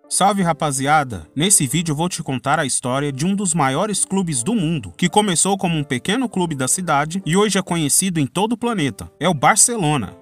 Salve rapaziada! Nesse vídeo eu vou te contar a história de um dos maiores clubes do mundo, que começou como um pequeno clube da cidade e hoje é conhecido em todo o planeta. É o Barcelona.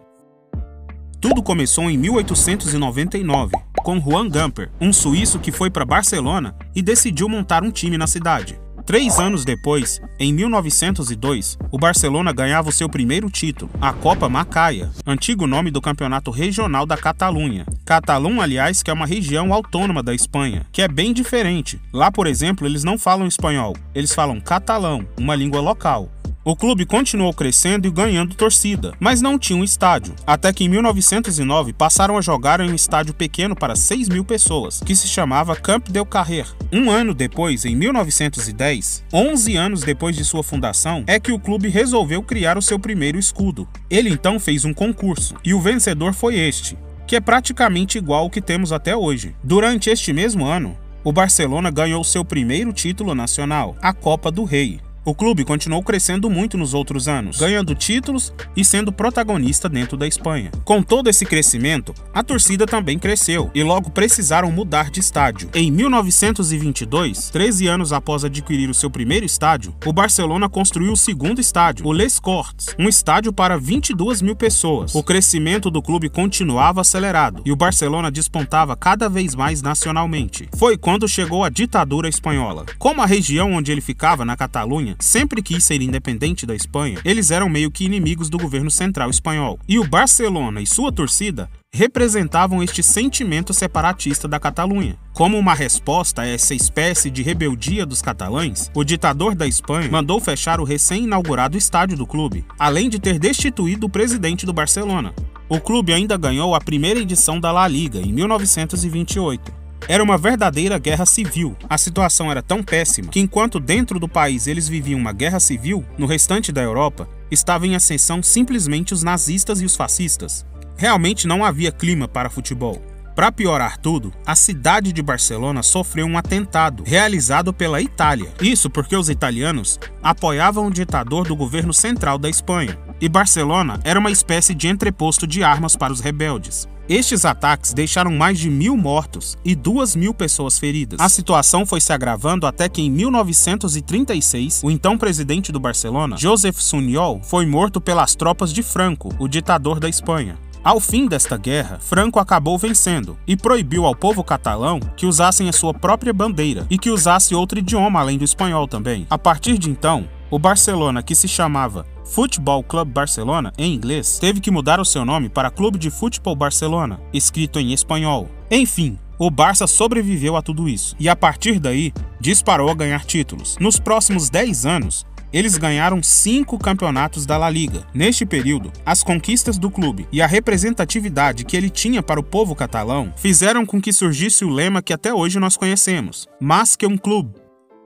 Tudo começou em 1899, com Joan Gamper, um suíço que foi para Barcelona e decidiu montar um time na cidade. 3 anos depois, em 1902, o Barcelona ganhava o seu primeiro título, a Copa Macaia, antigo nome do campeonato regional da Catalunha. Catalão, aliás, que é uma região autônoma da Espanha, que é bem diferente. Lá, por exemplo, eles não falam espanhol, eles falam catalão, uma língua local. O clube continuou crescendo e ganhando torcida, mas não tinha um estádio, até que em 1909 passaram a jogar em um estádio pequeno para 6.000 pessoas, que se chamava Camp del Carrer. Um ano depois, em 1910, 11 anos depois de sua fundação, é que o clube resolveu criar o seu primeiro escudo. Ele então fez um concurso, e o vencedor foi este, que é praticamente igual ao que temos até hoje. Durante este mesmo ano, o Barcelona ganhou seu primeiro título nacional, a Copa do Rei. O clube continuou crescendo muito nos outros anos, ganhando títulos e sendo protagonista dentro da Espanha. Com todo esse crescimento, a torcida também cresceu e logo precisaram mudar de estádio. Em 1922, 13 anos após adquirir o seu primeiro estádio, o Barcelona construiu o segundo estádio, o Les Corts, um estádio para 22.000 pessoas. O crescimento do clube continuava acelerado e o Barcelona despontava cada vez mais nacionalmente. Foi quando chegou a ditadura espanhola. Como a região onde ele ficava, na Catalunha, sempre quis ser independente da Espanha, eles eram meio que inimigos do governo central espanhol. E o Barcelona e sua torcida representavam este sentimento separatista da Catalunha. Como uma resposta a essa espécie de rebeldia dos catalães, o ditador da Espanha mandou fechar o recém-inaugurado estádio do clube, além de ter destituído o presidente do Barcelona. O clube ainda ganhou a primeira edição da La Liga, em 1928. Era uma verdadeira guerra civil. A situação era tão péssima que, enquanto dentro do país eles viviam uma guerra civil, no restante da Europa estavam em ascensão simplesmente os nazistas e os fascistas. Realmente não havia clima para futebol. Para piorar tudo, a cidade de Barcelona sofreu um atentado realizado pela Itália. Isso porque os italianos apoiavam o ditador do governo central da Espanha, e Barcelona era uma espécie de entreposto de armas para os rebeldes. Estes ataques deixaram mais de 1.000 mortos e 2.000 pessoas feridas. A situação foi se agravando até que em 1936, o então presidente do Barcelona, Josep Sunyol, foi morto pelas tropas de Franco, o ditador da Espanha. Ao fim desta guerra, Franco acabou vencendo e proibiu ao povo catalão que usassem a sua própria bandeira e que usasse outro idioma além do espanhol também. A partir de então, o Barcelona, que se chamava Futebol Club Barcelona, em inglês, teve que mudar o seu nome para Clube de Futebol Barcelona, escrito em espanhol. Enfim, o Barça sobreviveu a tudo isso, e a partir daí, disparou a ganhar títulos. Nos próximos 10 anos, eles ganharam 5 campeonatos da La Liga. Neste período, as conquistas do clube e a representatividade que ele tinha para o povo catalão fizeram com que surgisse o lema que até hoje nós conhecemos, Más que un club.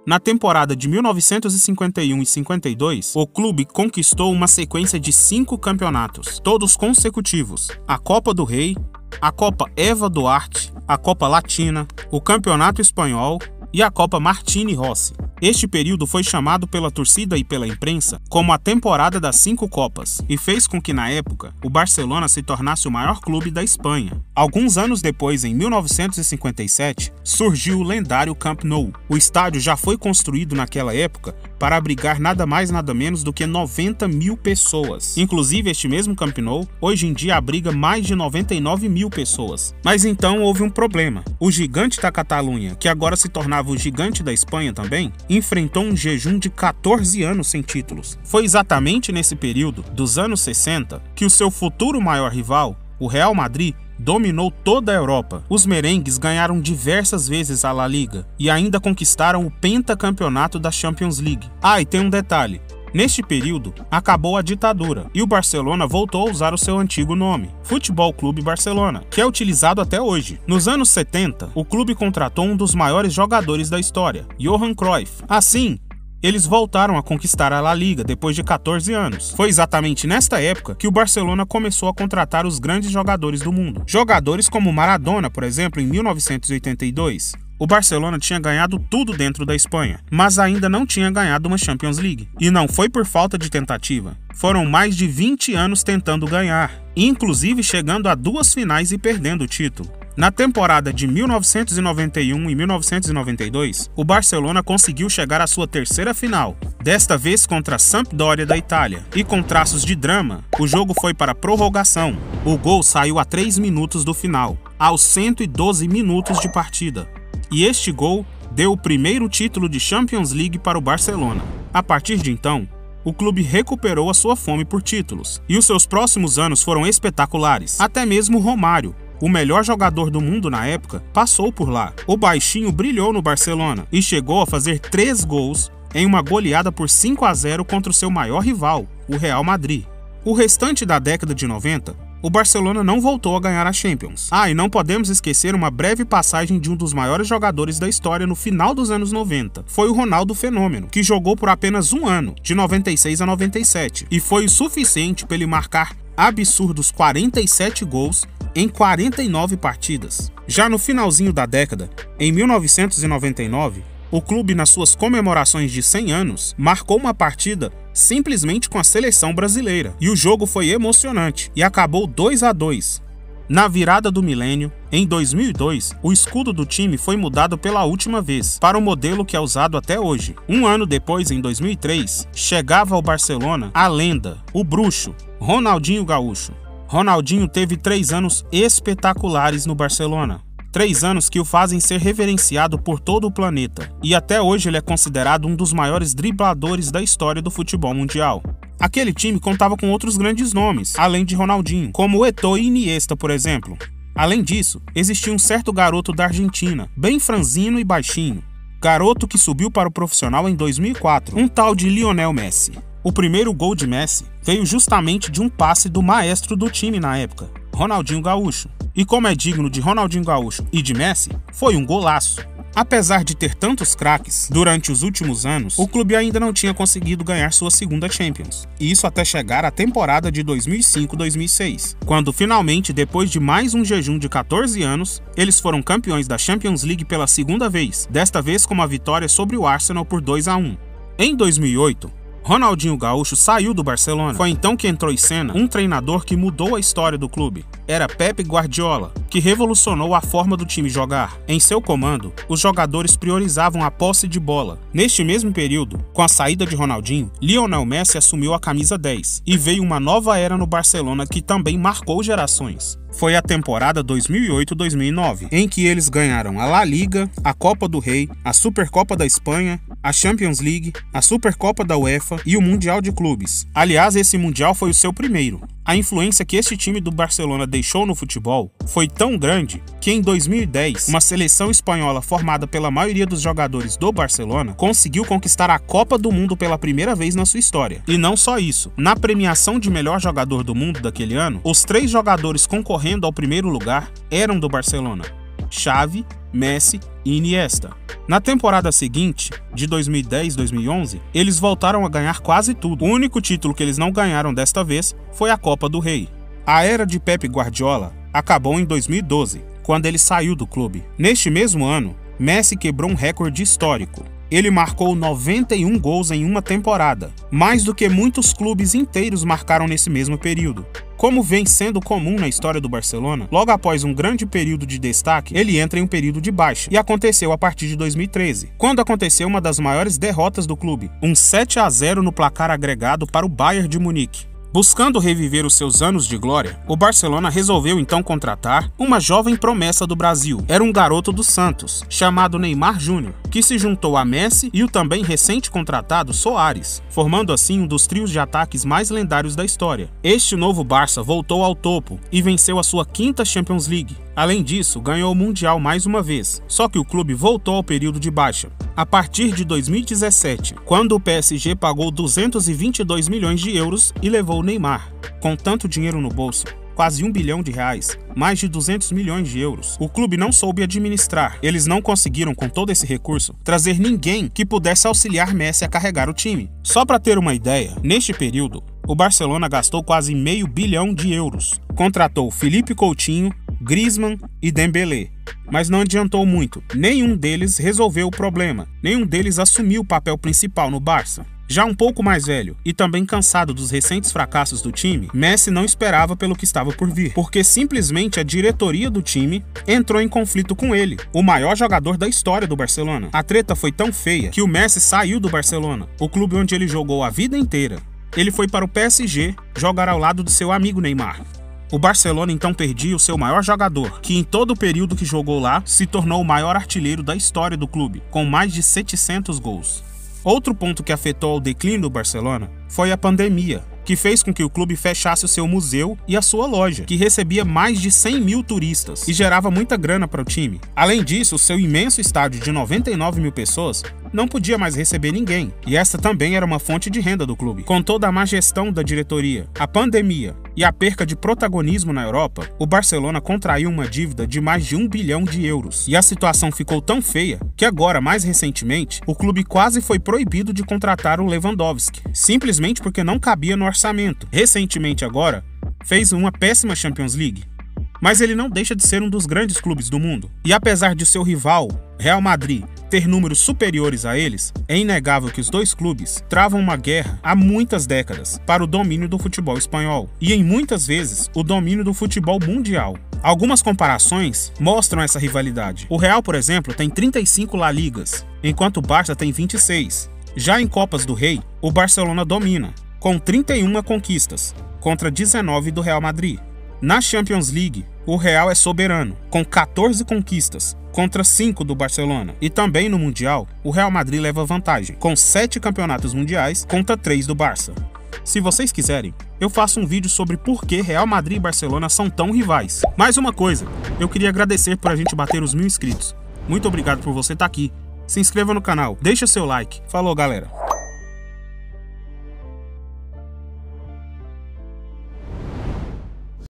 Na temporada de 1951 e 52, o clube conquistou uma sequência de 5 campeonatos, todos consecutivos: a Copa do Rei, a Copa Eva Duarte, a Copa Latina, o Campeonato Espanhol e a Copa Martini Rossi. Este período foi chamado pela torcida e pela imprensa como a temporada das 5 Copas e fez com que, na época, o Barcelona se tornasse o maior clube da Espanha. Alguns anos depois, em 1957, surgiu o lendário Camp Nou. O estádio já foi construído naquela época para abrigar nada mais nada menos do que 90.000 pessoas. Inclusive, este mesmo Camp Nou, hoje em dia abriga mais de 99.000 pessoas. Mas então houve um problema. O gigante da Catalunha, que agora se tornava o gigante da Espanha também, enfrentou um jejum de 14 anos sem títulos. Foi exatamente nesse período, dos anos 60, que o seu futuro maior rival, o Real Madrid, dominou toda a Europa. Os merengues ganharam diversas vezes a La Liga e ainda conquistaram o pentacampeonato da Champions League. Ah, e tem um detalhe. Neste período, acabou a ditadura e o Barcelona voltou a usar o seu antigo nome, Futebol Clube Barcelona, que é utilizado até hoje. Nos anos 70, o clube contratou um dos maiores jogadores da história, Johan Cruyff. Assim, eles voltaram a conquistar a La Liga depois de 14 anos. Foi exatamente nesta época que o Barcelona começou a contratar os grandes jogadores do mundo. Jogadores como Maradona, por exemplo, em 1982, O Barcelona tinha ganhado tudo dentro da Espanha, mas ainda não tinha ganhado uma Champions League. E não foi por falta de tentativa. Foram mais de 20 anos tentando ganhar, inclusive chegando a 2 finais e perdendo o título. Na temporada de 1991 e 1992, o Barcelona conseguiu chegar à sua 3ª final, desta vez contra a Sampdoria da Itália. E com traços de drama, o jogo foi para a prorrogação. O gol saiu a 3 minutos do final, aos 112 minutos de partida. E este gol deu o primeiro título de Champions League para o Barcelona. A partir de então, o clube recuperou a sua fome por títulos, e os seus próximos anos foram espetaculares. Até mesmo Romário, o melhor jogador do mundo na época, passou por lá. O baixinho brilhou no Barcelona e chegou a fazer 3 gols em uma goleada por 5-0 contra o seu maior rival, o Real Madrid. O restante da década de 90, o Barcelona não voltou a ganhar a Champions. E não podemos esquecer uma breve passagem de um dos maiores jogadores da história no final dos anos 90. Foi o Ronaldo Fenômeno, que jogou por apenas um ano, de 96 a 97, e foi o suficiente para ele marcar absurdos 47 gols em 49 partidas. Já no finalzinho da década, em 1999, o clube, nas suas comemorações de 100 anos, marcou uma partida simplesmente com a seleção brasileira. E o jogo foi emocionante e acabou 2-2. Na virada do milênio, em 2002, o escudo do time foi mudado pela última vez, para o modelo que é usado até hoje. Um ano depois, em 2003, chegava ao Barcelona a lenda, o bruxo, Ronaldinho Gaúcho. Ronaldinho teve 3 anos espetaculares no Barcelona. 3 anos que o fazem ser reverenciado por todo o planeta. E até hoje ele é considerado um dos maiores dribladores da história do futebol mundial. Aquele time contava com outros grandes nomes, além de Ronaldinho, como Eto'o e Iniesta, por exemplo. Além disso, existia um certo garoto da Argentina, bem franzino e baixinho. Garoto que subiu para o profissional em 2004, um tal de Lionel Messi. O primeiro gol de Messi veio justamente de um passe do maestro do time na época, Ronaldinho Gaúcho. E como é digno de Ronaldinho Gaúcho e de Messi, foi um golaço. Apesar de ter tantos craques, durante os últimos anos, o clube ainda não tinha conseguido ganhar sua 2ª Champions. E isso até chegar à temporada de 2005-2006, quando finalmente, depois de mais um jejum de 14 anos, eles foram campeões da Champions League pela 2ª vez, desta vez com uma vitória sobre o Arsenal por 2-1. Em 2008, Ronaldinho Gaúcho saiu do Barcelona. Foi então que entrou em cena um treinador que mudou a história do clube. Era Pep Guardiola, que revolucionou a forma do time jogar. Em seu comando, os jogadores priorizavam a posse de bola. Neste mesmo período, com a saída de Ronaldinho, Lionel Messi assumiu a camisa 10 e veio uma nova era no Barcelona que também marcou gerações. Foi a temporada 2008-2009, em que eles ganharam a La Liga, a Copa do Rei, a Supercopa da Espanha, a Champions League, a Supercopa da UEFA e o Mundial de Clubes. Aliás, esse Mundial foi o seu primeiro. A influência que este time do Barcelona deixou no futebol foi tão grande que em 2010, uma seleção espanhola formada pela maioria dos jogadores do Barcelona conseguiu conquistar a Copa do Mundo pela primeira vez na sua história. E não só isso, na premiação de melhor jogador do mundo daquele ano, os 3 jogadores concorrendo ao primeiro lugar eram do Barcelona: Xavi, Messi e Iniesta. Na temporada seguinte, de 2010-2011, eles voltaram a ganhar quase tudo. O único título que eles não ganharam desta vez foi a Copa do Rei. A era de Pep Guardiola acabou em 2012, quando ele saiu do clube. Neste mesmo ano, Messi quebrou um recorde histórico. Ele marcou 91 gols em uma temporada, mais do que muitos clubes inteiros marcaram nesse mesmo período. Como vem sendo comum na história do Barcelona, logo após um grande período de destaque, ele entra em um período de baixa, e aconteceu a partir de 2013, quando aconteceu uma das maiores derrotas do clube, um 7-0 no placar agregado para o Bayern de Munique. Buscando reviver os seus anos de glória, o Barcelona resolveu então contratar uma jovem promessa do Brasil. Era um garoto do Santos, chamado Neymar Júnior, que se juntou a Messi e o também recente contratado Soares, formando assim um dos trios de ataques mais lendários da história. Este novo Barça voltou ao topo e venceu a sua 5ª Champions League. Além disso, ganhou o Mundial mais uma vez, só que o clube voltou ao período de baixa. A partir de 2017, quando o PSG pagou 222 milhões de euros e levou o Neymar. Com tanto dinheiro no bolso, quase R$1 bilhão, mais de 200 milhões de euros, o clube não soube administrar. Eles não conseguiram, com todo esse recurso, trazer ninguém que pudesse auxiliar Messi a carregar o time. Só para ter uma ideia, neste período, o Barcelona gastou quase R$500 milhões. Contratou Felipe Coutinho, Griezmann e Dembélé. Mas não adiantou muito, nenhum deles resolveu o problema, nenhum deles assumiu o papel principal no Barça. Já um pouco mais velho e também cansado dos recentes fracassos do time, Messi não esperava pelo que estava por vir, porque simplesmente a diretoria do time entrou em conflito com ele, o maior jogador da história do Barcelona. A treta foi tão feia que o Messi saiu do Barcelona, o clube onde ele jogou a vida inteira. Ele foi para o PSG jogar ao lado de seu amigo Neymar. O Barcelona então perdia o seu maior jogador, que em todo o período que jogou lá se tornou o maior artilheiro da história do clube, com mais de 700 gols. Outro ponto que afetou ao declínio do Barcelona foi a pandemia, que fez com que o clube fechasse o seu museu e a sua loja, que recebia mais de 100 mil turistas e gerava muita grana para o time. Além disso, o seu imenso estádio de 99 mil pessoas não podia mais receber ninguém, e essa também era uma fonte de renda do clube. Com toda a má gestão da diretoria, a pandemia e a perca de protagonismo na Europa, o Barcelona contraiu uma dívida de mais de 1 bilhão de euros. E a situação ficou tão feia que agora, mais recentemente, o clube quase foi proibido de contratar o Lewandowski, simplesmente porque não cabia no orçamento. Recentemente agora, fez uma péssima Champions League. Mas ele não deixa de ser um dos grandes clubes do mundo. E apesar de seu rival, Real Madrid, ter números superiores a eles, é inegável que os dois clubes travam uma guerra há muitas décadas para o domínio do futebol espanhol e, em muitas vezes, o domínio do futebol mundial. Algumas comparações mostram essa rivalidade. O Real, por exemplo, tem 35 La Ligas, enquanto o Barça tem 26. Já em Copas do Rei, o Barcelona domina, com 31 conquistas, contra 19 do Real Madrid. Na Champions League, o Real é soberano, com 14 conquistas, contra 5 do Barcelona. E também no Mundial, o Real Madrid leva vantagem, com 7 campeonatos mundiais contra 3 do Barça. Se vocês quiserem, eu faço um vídeo sobre por que Real Madrid e Barcelona são tão rivais. Mais uma coisa, eu queria agradecer por a gente bater os 1000 inscritos. Muito obrigado por você estar aqui. Se inscreva no canal, deixa seu like. Falou, galera!